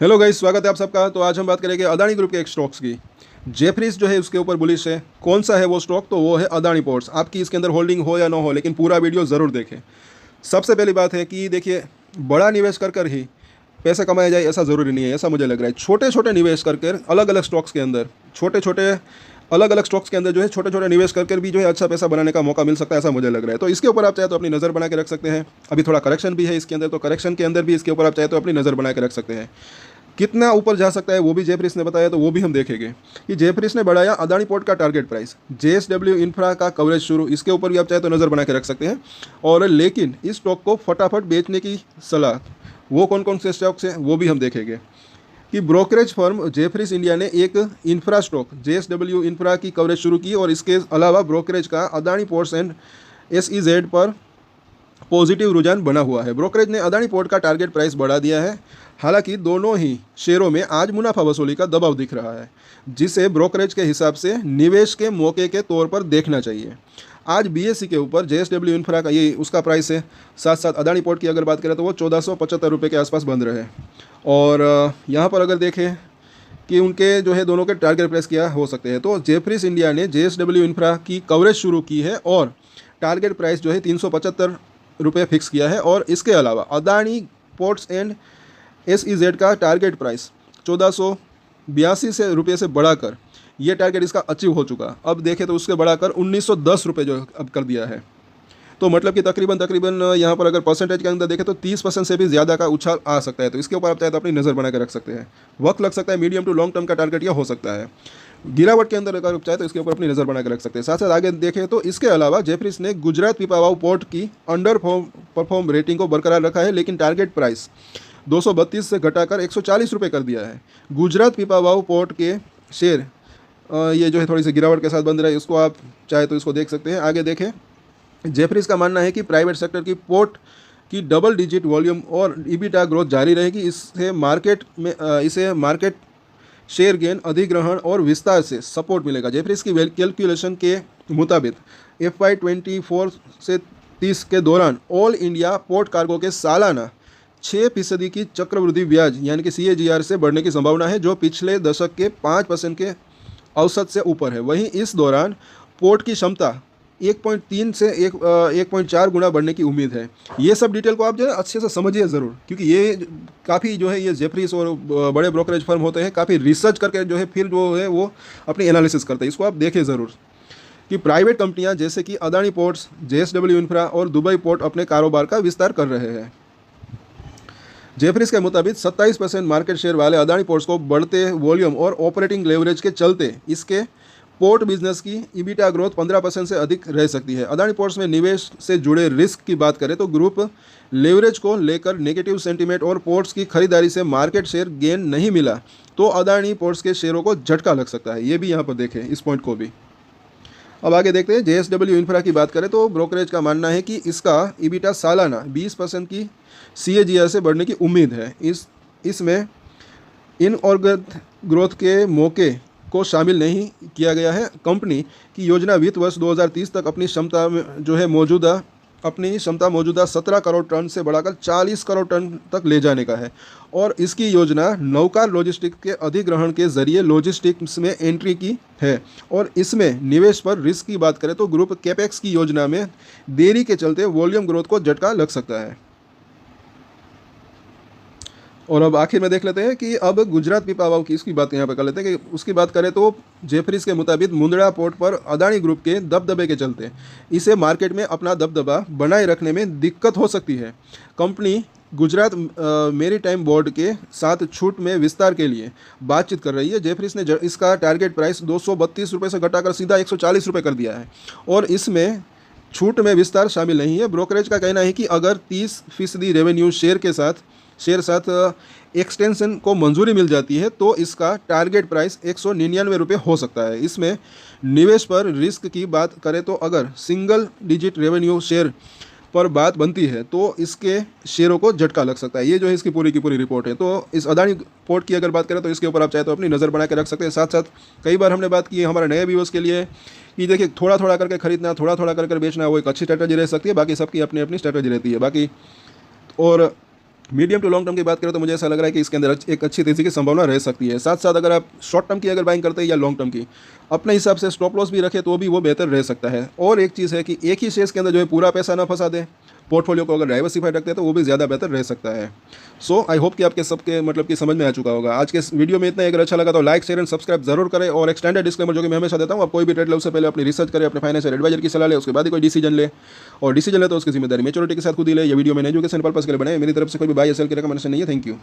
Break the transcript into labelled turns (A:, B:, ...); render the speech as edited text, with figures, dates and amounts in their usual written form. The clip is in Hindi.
A: हेलो गाइस, स्वागत है आप सबका। तो आज हम बात करेंगे अदानी ग्रुप के एक स्टॉक्स की। जेफरीज जो है उसके ऊपर बुलिश है। कौन सा है वो स्टॉक? तो वो है अदानी पोर्ट्स। आपकी इसके अंदर होल्डिंग हो या ना हो, लेकिन पूरा वीडियो ज़रूर देखें। सबसे पहली बात है कि देखिए, बड़ा निवेश कर ही पैसा कमाया जाए ऐसा ज़रूरी नहीं है, ऐसा मुझे लग रहा है। छोटे छोटे निवेश करके अलग अलग स्टॉक्स के अंदर अलग अलग स्टॉक्स के अंदर जो है छोटे छोटे निवेश करके भी जो है अच्छा पैसा बनाने का मौका मिल सकता है, ऐसा मुझे लग रहा है। तो इसके ऊपर आप चाहे तो अपनी नज़र बना के रख सकते हैं। अभी थोड़ा करेक्शन भी है इसके अंदर, तो करेक्शन के अंदर भी इसके ऊपर आप चाहे तो अपनी नज़र बना के रख सकते हैं। कितना ऊपर जा सकता है वो भी जेफरीज ने बताया, तो वो भी हम देखेंगे कि जेफरीज ने बढ़ाया अदानी पोर्ट का टारगेट प्राइस। जेएसडब्ल्यू इंफ्रा का कवरेज शुरू, इसके ऊपर भी आप चाहे तो नज़र बना के रख सकते हैं। और लेकिन इस स्टॉक को फटाफट बेचने की सलाह, वो कौन कौन से स्टॉक्स हैं वो भी हम देखेंगे। कि ब्रोकरेज फर्म जेफरीज इंडिया ने एक इंफ्रा स्टॉक जेएसडब्ल्यू इंफ्रा की कवरेज शुरू की, और इसके अलावा ब्रोकरेज का अदानी पोर्ट्स एंड एसईजेड पर पॉजिटिव रुझान बना हुआ है। ब्रोकरेज ने अदानी पोर्ट का टारगेट प्राइस बढ़ा दिया है। हालांकि दोनों ही शेयरों में आज मुनाफा वसूली का दबाव दिख रहा है, जिसे ब्रोकरेज के हिसाब से निवेश के मौके के तौर पर देखना चाहिए। आज बीएसई के ऊपर जेएसडब्ल्यू इंफ्रा का ये उसका प्राइस है। साथ साथ अदानी पोर्ट की अगर बात करें तो वो 1475 रुपये के आसपास बंद रहे। और यहाँ पर अगर देखें कि उनके जो है दोनों के टारगेट प्राइस क्या हो सकते हैं, तो जेफरीज इंडिया ने जेएसडब्ल्यू इंफ्रा की कवरेज शुरू की है और टारगेट प्राइस जो है 375 रुपये फिक्स किया है। और इसके अलावा अदानी पोर्ट्स एंड एसईजेड का टारगेट प्राइस 1482 से रुपये से बढ़ाकर ये टारगेट इसका अचीव हो चुका। अब देखें तो उसके बढ़ाकर 1910 रुपये जो अब कर दिया है। तो मतलब कि तकरीबन यहाँ पर अगर परसेंटेज के अंदर देखें तो 30% से भी ज़्यादा का उछाल आ सकता है। तो इसके ऊपर आप चाहे तो अपनी नज़र बना के रख सकते हैं। वक्त लग सकता है, मीडियम टू लॉन्ग टर्म का टारगेट यह हो सकता है। गिरावट के अंदर अगर चाहे तो इसके ऊपर अपनी नज़र बना के रख सकते हैं। साथ साथ आगे देखें तो इसके अलावा जेफरीज ने गुजरात पीपावाव पोर्ट की अंडर परफॉर्म रेटिंग को बरकरार रखा है, लेकिन टारगेट प्राइस 232 से घटाकर 140 रुपये कर दिया है। गुजरात पीपावाव पोर्ट के शेयर ये जो है थोड़ी सी गिरावट के साथ बंद रहा है, इसको आप चाहे तो इसको देख सकते हैं। आगे देखें, जेफरीज का मानना है कि प्राइवेट सेक्टर की पोर्ट की डबल डिजिट वॉल्यूम और ईबिटा ग्रोथ जारी रहेगी। इसे मार्केट शेयर गेन, अधिग्रहण और विस्तार से सपोर्ट मिलेगा। जेफरीज की कैलकुलेशन के मुताबिक FY 24 से 30 के दौरान ऑल इंडिया पोर्ट कार्गो के सालाना 6% की चक्रवृद्धि ब्याज यानी कि CAGR से बढ़ने की संभावना है, जो पिछले दशक के 5% के औसत से ऊपर है। वहीं इस दौरान पोर्ट की क्षमता 1.3 से 1.4 गुना बढ़ने की उम्मीद है। ये सब डिटेल को आप जो है अच्छे से समझिए ज़रूर, क्योंकि ये काफ़ी जो है ये जेफरीज और बड़े ब्रोकरेज फर्म होते हैं, काफ़ी रिसर्च करके जो है फिर जो है वो अपनी एनालिसिस करते हैं। इसको आप देखें ज़रूर कि प्राइवेट कंपनियां जैसे कि अदानी पोर्ट्स, जेएसडब्ल्यू इंफ्रा और दुबई पोर्ट अपने कारोबार का विस्तार कर रहे हैं। जेफरीज के मुताबिक 27% मार्केट शेयर वाले अदानी पोर्ट्स को बढ़ते वॉल्यूम और ऑपरेटिंग लेवरेज के चलते इसके पोर्ट बिजनेस की ईबिटा ग्रोथ 15% से अधिक रह सकती है। अदानी पोर्ट्स में निवेश से जुड़े रिस्क की बात करें तो ग्रुप लेवरेज को लेकर नेगेटिव सेंटीमेंट और पोर्ट्स की खरीदारी से मार्केट शेयर गेन नहीं मिला तो अदानी पोर्ट्स के शेयरों को झटका लग सकता है। ये भी यहाँ पर देखें, इस पॉइंट को भी। अब आगे देखते हैं, जेएसडब्ल्यू इंफ्रा की बात करें तो ब्रोकरेज का मानना है कि इसका ईबिटा सालाना 20% की CAGR से बढ़ने की उम्मीद है। इसमें इनऑर्गेनिक ग्रोथ के मौके को शामिल नहीं किया गया है। कंपनी की योजना वित्त वर्ष 2030 तक अपनी क्षमता मौजूदा 17 करोड़ टन से बढ़ाकर 40 करोड़ टन तक ले जाने का है, और इसकी योजना नौकार लॉजिस्टिक्स के अधिग्रहण के जरिए लॉजिस्टिक्स में एंट्री की है। और इसमें निवेश पर रिस्क की बात करें तो ग्रुप कैपेक्स की योजना में देरी के चलते वॉल्यूम ग्रोथ को झटका लग सकता है। और अब आखिर में देख लेते हैं कि अब गुजरात पीपावाव की इसकी बात यहाँ पर कर लेते हैं कि उसकी बात करें तो जेफरीज के मुताबिक मुंद्रा पोर्ट पर अदानी ग्रुप के दबदबे के चलते इसे मार्केट में अपना दबदबा बनाए रखने में दिक्कत हो सकती है। कंपनी गुजरात मेरीटाइम बोर्ड के साथ छूट में विस्तार के लिए बातचीत कर रही है। जेफरीज ने इसका टारगेट प्राइस 232 रुपये से घटाकर सीधा 140 रुपये कर दिया है, और इसमें छूट में विस्तार शामिल नहीं है। ब्रोकरेज का कहना है कि अगर 30% रेवेन्यू शेयर साथ एक्सटेंशन को मंजूरी मिल जाती है तो इसका टारगेट प्राइस 199 रुपये हो सकता है। इसमें निवेश पर रिस्क की बात करें तो अगर सिंगल डिजिट रेवेन्यू शेयर पर बात बनती है तो इसके शेयरों को झटका लग सकता है। ये जो है इसकी पूरी की पूरी रिपोर्ट है। तो इस अदानी पोर्ट की अगर बात करें तो इसके ऊपर आप चाहे तो अपनी नज़र बना के रख सकते हैं। साथ साथ कई बार हमने बात की है हमारे नए व्यूअर्स के लिए कि देखिए थोड़ा थोड़ा करके खरीदना, थोड़ा थोड़ा करके बेचना, वो एक अच्छी स्ट्रैटेजी रह सकती है। बाकी सबकी अपनी अपनी स्ट्रैटेजी रहती है। बाकी और मीडियम टू लॉन्ग टर्म की बात करें तो मुझे ऐसा लग रहा है कि इसके अंदर एक अच्छी तेज़ी की संभावना रह सकती है। साथ साथ अगर आप शॉर्ट टर्म की अगर बाइंग करते हैं या लॉन्ग टर्म की, अपने हिसाब से स्टॉप लॉस भी रखें तो भी वो बेहतर रह सकता है। और एक चीज़ है कि एक ही शेयर्स के अंदर जो है पूरा पैसा ना फंसा दें, पोर्टफोलियो को अगर डाइवर्सिफाइड रखते हैं तो वो भी ज़्यादा बेहतर रह सकता है। सो आई होप कि आपके सबके मतलब कि समझ में आ चुका होगा। आज के इस वीडियो में इतना, अगर अच्छा लगा तो लाइक शेयर एंड सब्सक्राइब जरूर करें। और एक स्टैंडर्ड डिस्क्लेमर जो कि मैं हमेशा देता हूँ, आप कोई भी ट्रेड लो उससे पहले अपनी रिसर्च करें, अपने फाइनेंशियल एडवाइजर की सलाह ले, उसके बाद ही कोई डिसीजन ले। और डिसीजन ले तो उसकी जिम्मेदारी मेच्योरिटी के साथ खुद ही ले। ये वीडियो मैंने एजुकेशन पर्पस के लिए बनाए, मेरी तरफ से कोई भी बाय या सेल की रिकमेंडेशन नहीं है। Thank you.